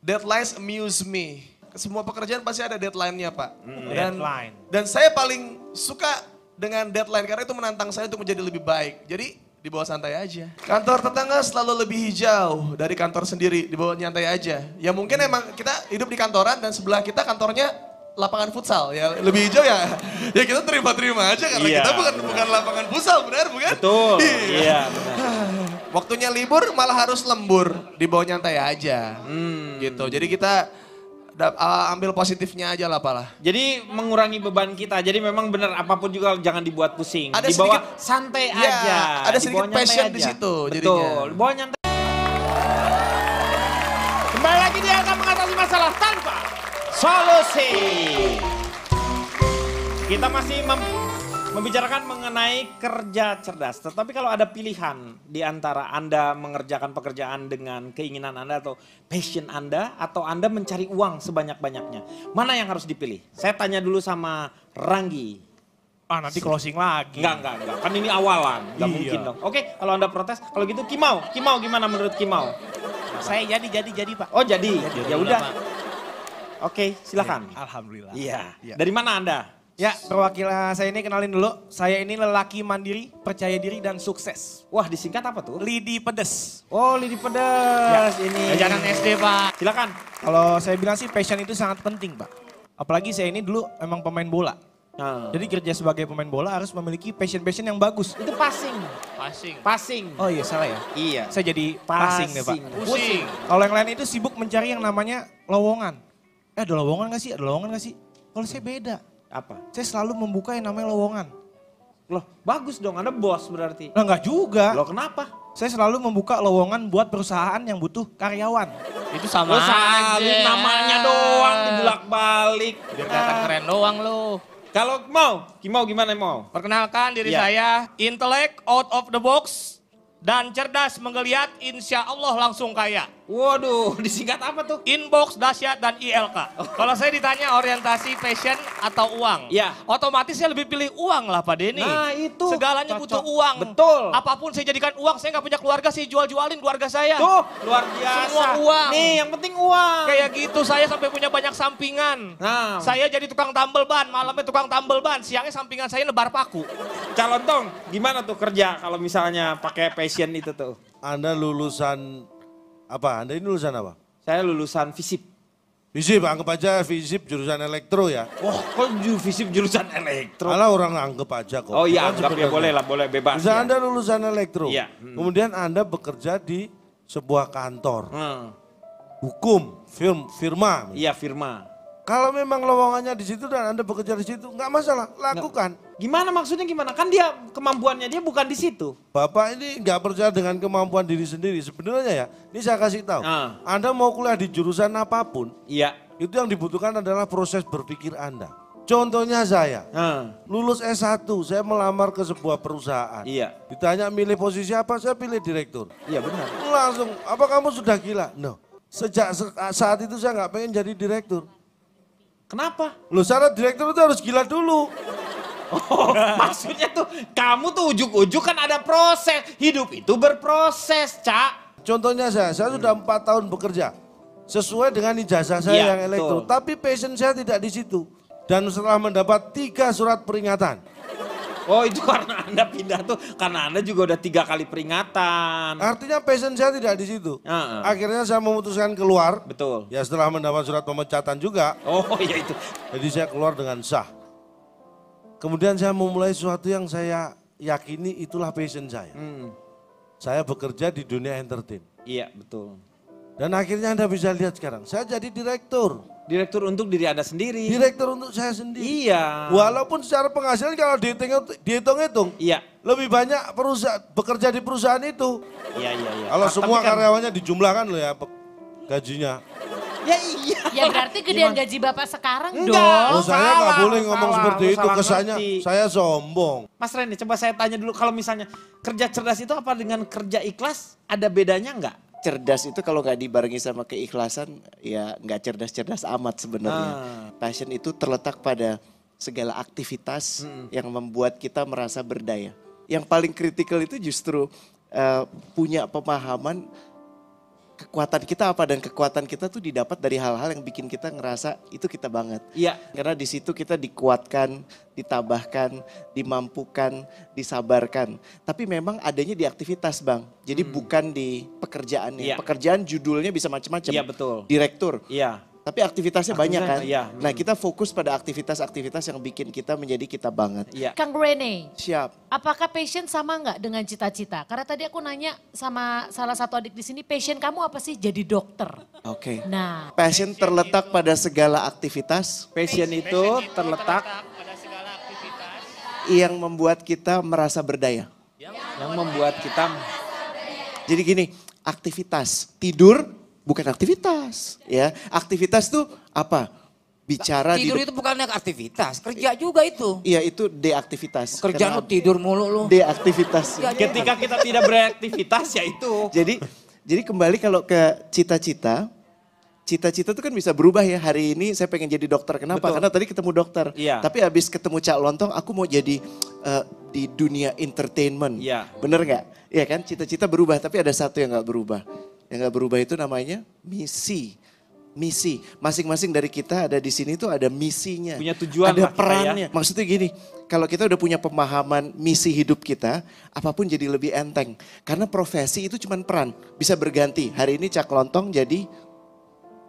Deadlines amuse me. Semua pekerjaan pasti ada deadline-nya, Pak. Deadline. Dan saya paling suka dengan deadline karena itu menantang saya untuk menjadi lebih baik. Jadi di bawah santai aja. Kantor tetangga selalu lebih hijau dari kantor sendiri, di bawah nyantai aja. Ya mungkin emang kita hidup di kantoran dan sebelah kita kantornya lapangan futsal ya, lebih hijau ya. Ya kita terima-terima aja karena Iya, kita bukan lapangan futsal, benar bukan? Betul, iya benar. Waktunya libur malah harus lembur, di bawah nyantai aja. Gitu. Jadi kita ambil positifnya aja lah, Pak. Jadi mengurangi beban kita. Jadi memang benar apapun juga jangan dibuat pusing. Ada Dibawa sedikit- santai Ya, aja. ada Dibawa sedikit nyantai passion aja. di situ Betul. jadinya. Dibawa nyantai. Kembali lagi dia akan mengatasi masalah tanpa solusi. Kita masih membicarakan mengenai kerja cerdas. Tetapi kalau ada pilihan di antara Anda mengerjakan pekerjaan dengan keinginan Anda atau passion Anda, atau Anda mencari uang sebanyak-banyaknya, mana yang harus dipilih? Saya tanya dulu sama Ranggi. Nanti closing lagi. Enggak. Kan ini awalan, enggak Iya. mungkin dong. Oke, kalau Anda protes, kalau gitu Kimau gimana menurut Kimau? Saya jadi Pak. Oh jadi, ya udah. Pak. Oke, silakan. Alhamdulillah. Iya. Iya. Dari mana Anda? Ya, perwakilan saya ini kenalin dulu. Saya ini lelaki mandiri, percaya diri dan sukses. Wah, disingkat apa tuh? Lidi pedes. Oh, lidi pedas ini. Jajanan SD Pak. Silakan. Kalau saya bilang sih passion itu sangat penting, Pak. Apalagi saya ini dulu emang pemain bola. Nah, Jadi kerja sebagai pemain bola harus memiliki passion yang bagus. itu passing. Passing. Oh iya, salah ya. Iya. Saya jadi passing deh, Pak. Pusing. Kalau yang lain itu sibuk mencari yang namanya lowongan. Ada lowongan gak sih? Ada lowongan gak sih? Kalau saya beda. Apa? Saya selalu membuka yang namanya lowongan. Loh, bagus dong. Anda bos berarti. Nah enggak juga. Loh, kenapa? Saya selalu membuka lowongan buat perusahaan yang butuh karyawan. Itu sama Lo salin aja. namanya doang dibulak-balik. Biar kelihatan keren doang lo. Kalau Kimau gimana mau? Perkenalkan diri Iya. saya, Intellect Out of the Box, dan cerdas menggeliat, insya Allah langsung kaya. Waduh, disingkat apa tuh? Inbox, dahsyat, dan ILK. Kalau saya ditanya orientasi passion atau uang, Ya. otomatis saya lebih pilih uang lah Pak Denny. Nah, itu. Segalanya Cocok. butuh uang. Betul. Apapun saya jadikan uang, saya nggak punya keluarga sih, jual-jualin keluarga saya. Tuh, luar biasa. Semua uang. Nih, yang penting uang. Kayak gitu saya sampai punya banyak sampingan. Nah. Saya jadi tukang tambel ban, malamnya tukang tambel ban, siangnya sampingan saya nebar paku. Calon Tong, gimana tuh kerja kalau misalnya pakai passion itu tuh? Anda lulusan apa? Anda ini lulusan apa? Saya lulusan FISIP. FISIP, anggap aja FISIP jurusan elektro ya. Wah, kok FISIP jurusan elektro? Malah orang anggap aja kok. Oh iya, Bukan anggap ya sebenarnya. boleh lah, boleh bebas. Bisa ya. Anda lulusan elektro. Iya. Kemudian Anda bekerja di sebuah kantor. Hmm. Hukum, firma. Iya, firma. Kalau memang lowongannya di situ dan Anda bekerja di situ, nggak masalah, lakukan. Gimana maksudnya gimana? Kan dia kemampuannya dia bukan di situ. Bapak ini nggak percaya dengan kemampuan diri sendiri. Sebenarnya ya, ini saya kasih tahu. Ah. Anda mau kuliah di jurusan apapun, Iya. itu yang dibutuhkan adalah proses berpikir Anda. Contohnya saya, Ah. lulus S1, saya melamar ke sebuah perusahaan. Iya. Ditanya milih posisi apa, saya pilih direktur. Iya benar. Langsung, apa kamu sudah gila? No. Sejak saat itu saya nggak pengen jadi direktur. Kenapa? Loh, syarat direktur itu harus gila dulu. Oh, maksudnya tuh kamu tuh ujuk-ujuk kan ada proses. Hidup itu berproses, Cak. Contohnya saya sudah 4 tahun bekerja. Sesuai dengan ijazah saya Iya, yang elektro. betul. Tapi passion saya tidak di situ. Dan setelah mendapat 3 surat peringatan. Oh, itu karena Anda pindah tuh, karena Anda juga udah 3 kali peringatan. Artinya passion saya tidak di situ. Ah, ah. Akhirnya saya memutuskan keluar. Betul. Ya setelah mendapat surat pemecatan juga. Oh, ya itu. Jadi saya keluar dengan sah. Kemudian saya memulai sesuatu yang saya yakini itulah passion saya. Saya bekerja di dunia entertain. Iya, betul. Dan akhirnya Anda bisa lihat sekarang, saya jadi direktur. Direktur untuk diri Anda sendiri. Direktur untuk saya sendiri. Iya. Walaupun secara penghasilan kalau dihitung-hitung, Iya. lebih banyak perusahaan bekerja di perusahaan itu. Iya, iya, iya. Kalau Tapi semua kan- karyawannya dijumlahkan loh ya gajinya. Ya iya. Ya berarti gedean gaji Bapak sekarang Enggak. dong. Oh, saya nggak salah, boleh ngomong salah, seperti lu itu, salah kesannya ngerti. saya sombong. Mas Reni, coba saya tanya dulu, kalau misalnya kerja cerdas itu apa dengan kerja ikhlas? Ada bedanya nggak? Cerdas itu kalau nggak dibarengi sama keikhlasan ya nggak cerdas-cerdas amat sebenarnya. Passion itu terletak pada segala aktivitas yang membuat kita merasa berdaya. Yang paling kritikal itu justru punya pemahaman kekuatan kita apa, dan kekuatan kita tuh didapat dari hal-hal yang bikin kita ngerasa itu kita banget. Iya. Karena di situ kita dikuatkan, ditabahkan, dimampukan, disabarkan. Tapi memang adanya di aktivitas, Bang. Jadi bukan di pekerjaannya. Iya. Pekerjaan judulnya bisa macam-macam. Iya, betul. Direktur. Iya. Tapi aktivitasnya banyak kan. iya. Nah, kita fokus pada aktivitas-aktivitas yang bikin kita menjadi kita banget. Iya. Kang Rene, Siap. apakah passion sama nggak dengan cita-cita? Karena tadi aku nanya sama salah satu adik di sini, passion kamu apa sih? Jadi dokter. Oke. Nah, Passion terletak pada segala aktivitas Passion itu terletak pada segala aktivitas. yang membuat kita merasa berdaya. yang membuat kita Jadi gini, aktivitas tidur bukan aktivitas, ya. Aktivitas tuh apa? Bicara Tidur di itu bukannya aktivitas, kerja juga itu. Iya, itu deaktivitas. Kerjaan lu tidur mulu lu. Deaktivitas. ketika kita tidak beraktivitas ya itu. Jadi kembali kalau ke cita-cita, cita-cita itu kan bisa berubah ya. Hari ini saya pengen jadi dokter. Kenapa? Betul. Karena tadi ketemu dokter. Iya. Tapi habis ketemu Cak Lontong, aku mau jadi di dunia entertainment. Iya. Bener nggak? Iya kan? Cita-cita berubah, tapi ada satu yang nggak berubah. Yang nggak berubah itu namanya misi. Misi. Masing-masing dari kita ada di sini tuh ada misinya. Punya tujuan Ada lah kita perannya. Maksudnya gini, kalau kita udah punya pemahaman misi hidup kita, apapun jadi lebih enteng. Karena profesi itu cuma peran, bisa berganti. Hari ini Cak Lontong jadi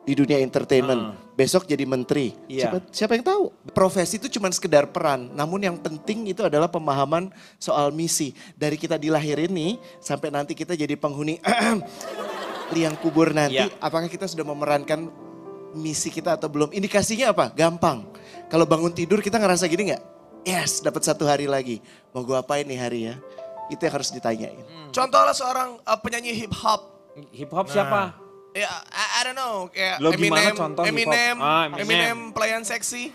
di dunia entertainment, besok jadi menteri. Iya. Siapa yang tahu? Profesi itu cuma sekedar peran, namun yang penting itu adalah pemahaman soal misi. Dari kita dilahirin nih, sampai nanti kita jadi penghuni liang kubur nanti, Iya. apakah kita sudah memerankan misi kita atau belum? Indikasinya apa? Gampang. Kalau bangun tidur kita ngerasa gini nggak? Yes, dapat 1 hari lagi. Mau gue apain nih hari ya? Itu yang harus ditanyain. Contohlah seorang penyanyi hip hop. Hip hop siapa? Ya, I don't know, kayak Lo gimana Eminem, contoh hip hop? Eminem, Ah, Eminem. Eminem pelayan seksi.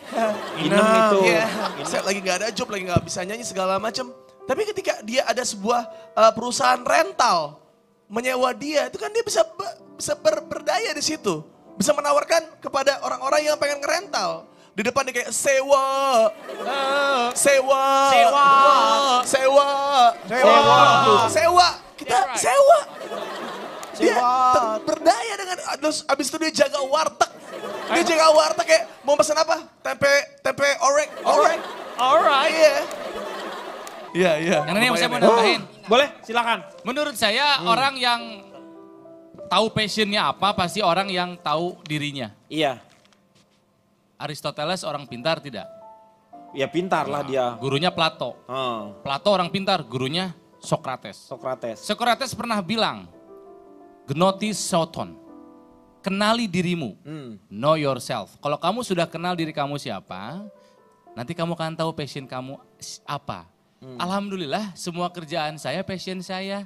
Inem itu. Iya, saya lagi nggak ada job, lagi nggak bisa nyanyi segala macam. Tapi ketika dia ada sebuah perusahaan rental menyewa dia, itu kan dia bisa berdaya di situ. Bisa menawarkan kepada orang-orang yang pengen ngerental. Di depan dia kayak sewa. Kita sewa. Dia berdaya dengan, terus abis itu dia jaga warteg. Dia jaga warteg kayak mau pesan apa? Tempe orek. Alright. Iya. Yang ini saya mau nambahin. Boleh, silakan. Menurut saya orang yang tahu passionnya apa pasti orang yang tahu dirinya. Iya. Aristoteles orang pintar tidak? Ya pintar lah dia. Gurunya Plato. Plato orang pintar, gurunya Socrates. Socrates pernah bilang, Gnotis Soton, kenali dirimu, know yourself. Kalau kamu sudah kenal diri kamu siapa, nanti kamu akan tahu passion kamu apa. Alhamdulillah semua kerjaan saya passion saya.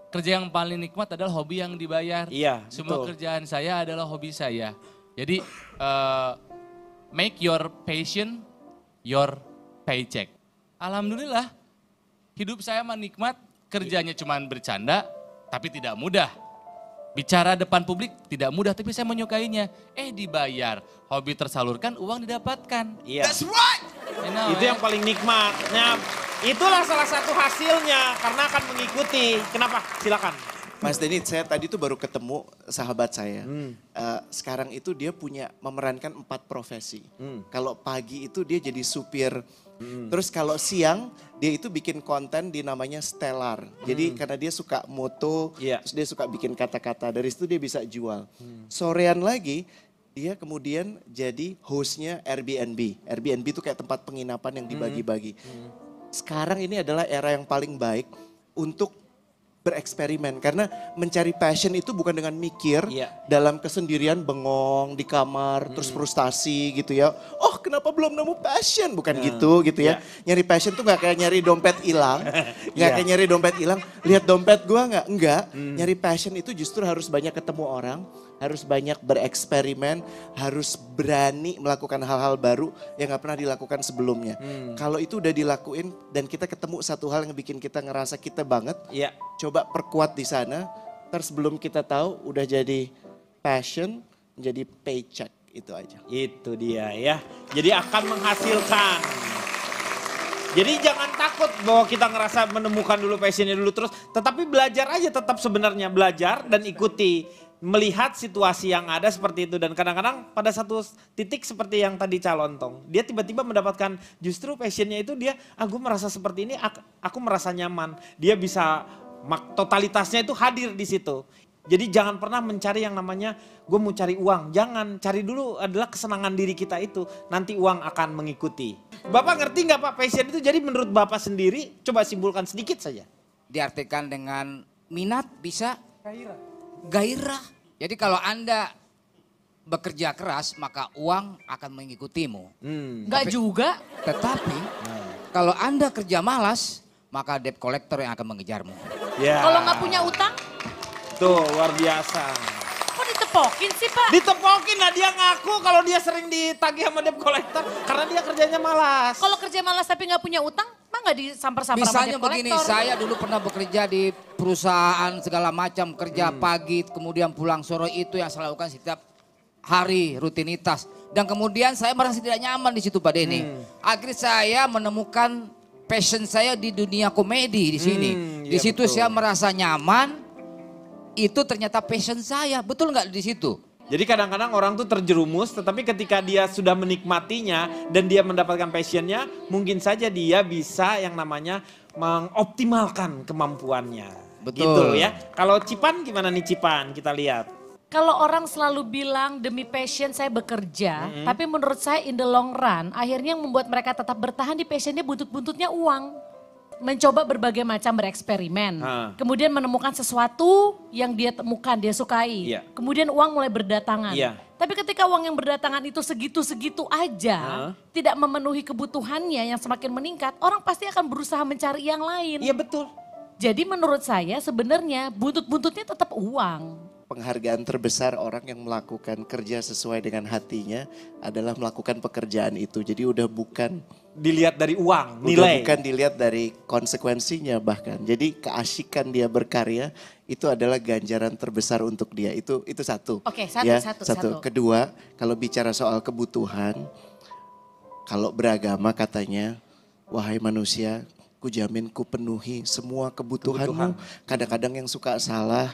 Kerja yang paling nikmat adalah hobi yang dibayar. Iya, semua betul. kerjaan saya adalah hobi saya. Jadi make your passion your paycheck. Alhamdulillah hidup saya menikmat, kerjanya cuma bercanda tapi tidak mudah. Bicara depan publik tidak mudah tapi saya menyukainya. Dibayar, hobi tersalurkan, uang didapatkan. Iya. That's right. Itu yang paling nikmat. Nah, itulah salah satu hasilnya karena akan mengikuti. Kenapa? Silakan. Mas Denny, saya tadi tuh baru ketemu sahabat saya. Sekarang itu dia memerankan 4 profesi. Kalau pagi itu dia jadi supir. Terus kalau siang dia itu bikin konten di namanya Stellar. Jadi karena dia suka moto, terus dia suka bikin kata-kata. Dari situ dia bisa jual. Sorean lagi dia kemudian jadi hostnya Airbnb. Airbnb itu kayak tempat penginapan yang dibagi-bagi. Sekarang ini adalah era yang paling baik untuk bereksperimen. Karena mencari passion itu bukan dengan mikir dalam kesendirian bengong di kamar terus frustasi gitu ya. Oh kenapa belum nemu passion? Bukan gitu ya. Nyari passion tuh gak kayak nyari dompet hilang. Gak kayak nyari dompet hilang. Lihat dompet gua gak? Enggak. Nyari passion itu justru harus banyak ketemu orang. Harus banyak bereksperimen, harus berani melakukan hal-hal baru yang gak pernah dilakukan sebelumnya. Kalau itu udah dilakuin dan kita ketemu satu hal yang bikin kita ngerasa kita banget, coba perkuat di sana. Terus sebelum kita tahu udah jadi passion, jadi paycheck, itu aja. Itu dia ya, jadi akan menghasilkan. Jadi jangan takut bahwa kita ngerasa menemukan dulu passionnya dulu terus. Tetapi belajar aja tetap sebenarnya, belajar dan ikuti. Melihat situasi yang ada seperti itu dan kadang-kadang pada satu titik seperti yang tadi Calontong, dia tiba-tiba mendapatkan justru passionnya itu dia, aku merasa seperti ini, aku merasa nyaman. Dia bisa totalitasnya itu hadir di situ. Jadi jangan pernah mencari yang namanya gue mau cari uang, jangan, cari dulu adalah kesenangan diri kita itu, nanti uang akan mengikuti. Bapak ngerti nggak Pak passion itu jadi menurut Bapak sendiri, coba simpulkan sedikit saja. Diartikan dengan minat bisa gairah. Jadi kalau Anda bekerja keras maka uang akan mengikutimu. Enggak juga. Tetapi kalau Anda kerja malas maka debt collector yang akan mengejarmu. Kalau nggak punya utang, Tuh luar biasa. kok ditepokin sih Pak? Ditepokin lah dia ngaku kalau dia sering ditagih sama debt collector karena dia kerjanya malas. Kalau kerja malas tapi nggak punya utang, mah nggak disamper-samper sama Misalnya debt begini, collector. saya dulu pernah bekerja di perusahaan segala macam, kerja pagi, kemudian pulang sore, itu yang saya lakukan setiap hari, rutinitas. Dan kemudian saya merasa tidak nyaman di situ Pak Denny. Akhirnya saya menemukan passion saya di dunia komedi di sini. Di situ saya merasa nyaman, itu ternyata passion saya, betul nggak di situ? Jadi kadang-kadang orang tuh terjerumus tetapi ketika dia sudah menikmatinya dan dia mendapatkan passionnya mungkin saja dia bisa yang namanya mengoptimalkan kemampuannya. Betul. Gitu ya. Kalau Cipan gimana nih Cipan? Kita lihat. Kalau orang selalu bilang demi passion saya bekerja, tapi menurut saya in the long run, akhirnya yang membuat mereka tetap bertahan di passionnya buntut-buntutnya uang. Mencoba berbagai macam bereksperimen, kemudian menemukan sesuatu yang dia temukan, dia sukai. Kemudian uang mulai berdatangan. Tapi ketika uang yang berdatangan itu segitu-segitu aja, tidak memenuhi kebutuhannya yang semakin meningkat, orang pasti akan berusaha mencari yang lain. Iya betul. Jadi menurut saya sebenarnya buntut-buntutnya tetap uang. penghargaan terbesar orang yang melakukan kerja sesuai dengan hatinya adalah melakukan pekerjaan itu. Jadi udah bukan Dilihat dari uang, udah nilai. bukan dilihat dari konsekuensinya bahkan. Jadi keasikan dia berkarya itu adalah ganjaran terbesar untuk dia. Itu satu. Oke, satu. Kedua, kalau bicara soal kebutuhan, kalau beragama katanya, wahai manusia, kujamin ku penuhi semua kebutuhanmu. Kadang-kadang yang suka salah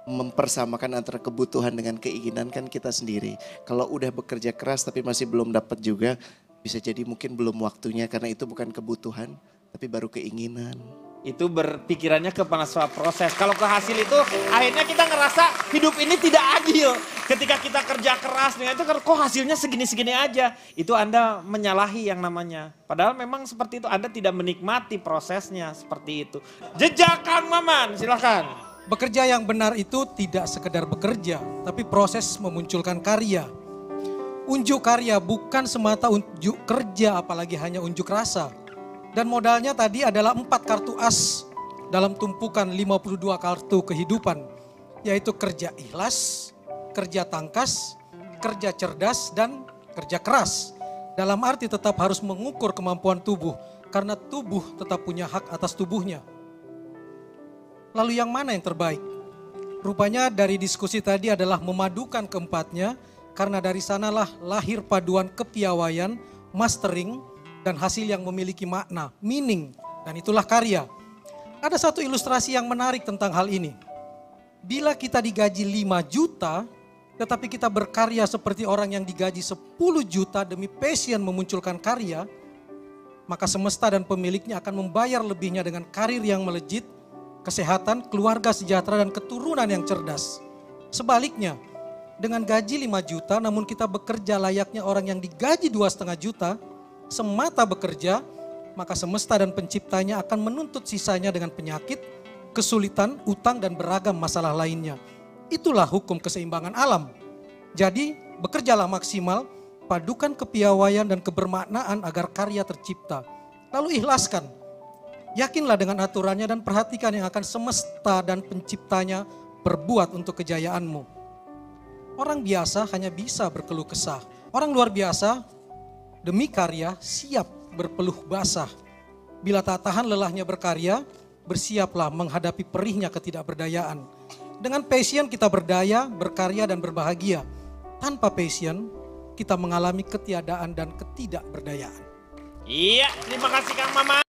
mempersamakan antara kebutuhan dengan keinginan kan kita sendiri. Kalau udah bekerja keras tapi masih belum dapat juga, bisa jadi mungkin belum waktunya karena itu bukan kebutuhan tapi baru keinginan. Itu berpikirannya ke masalah proses. Kalau ke hasil itu akhirnya kita ngerasa hidup ini tidak adil. Ketika kita kerja keras dengan itu kok hasilnya segini-segini aja. Itu Anda menyalahi yang namanya. Padahal memang seperti itu, Anda tidak menikmati prosesnya seperti itu. Jejak Kang Maman, silakan. Bekerja yang benar itu tidak sekedar bekerja, tapi proses memunculkan karya. Unjuk karya bukan semata unjuk kerja, apalagi hanya unjuk rasa. Dan modalnya tadi adalah 4 kartu as dalam tumpukan 52 kartu kehidupan. Yaitu kerja ikhlas, kerja tangkas, kerja cerdas, dan kerja keras. Dalam arti tetap harus mengukur kemampuan tubuh, karena tubuh tetap punya hak atas tubuhnya. Lalu yang mana yang terbaik? Rupanya dari diskusi tadi adalah memadukan keempatnya, karena dari sanalah lahir paduan kepiawaian, mastering, dan hasil yang memiliki makna, meaning, dan itulah karya. Ada satu ilustrasi yang menarik tentang hal ini. Bila kita digaji 5 juta, tetapi kita berkarya seperti orang yang digaji 10 juta demi passion memunculkan karya, maka semesta dan pemiliknya akan membayar lebihnya dengan karir yang melejit, kesehatan, keluarga sejahtera, dan keturunan yang cerdas. Sebaliknya, dengan gaji 5 juta namun kita bekerja layaknya orang yang digaji 2,5 juta, semata bekerja, maka semesta dan penciptanya akan menuntut sisanya dengan penyakit, kesulitan, utang, dan beragam masalah lainnya. Itulah hukum keseimbangan alam. Jadi bekerjalah maksimal, padukan kepiawaian dan kebermaknaan agar karya tercipta. Lalu ikhlaskan. Yakinlah dengan aturannya dan perhatikan yang akan semesta dan penciptanya berbuat untuk kejayaanmu. Orang biasa hanya bisa berkeluh kesah. Orang luar biasa demi karya siap berpeluh basah. Bila tak tahan lelahnya berkarya, bersiaplah menghadapi perihnya ketidakberdayaan. Dengan passion kita berdaya, berkarya, dan berbahagia. Tanpa passion kita mengalami ketiadaan dan ketidakberdayaan. Iya, terima kasih Kang Maman.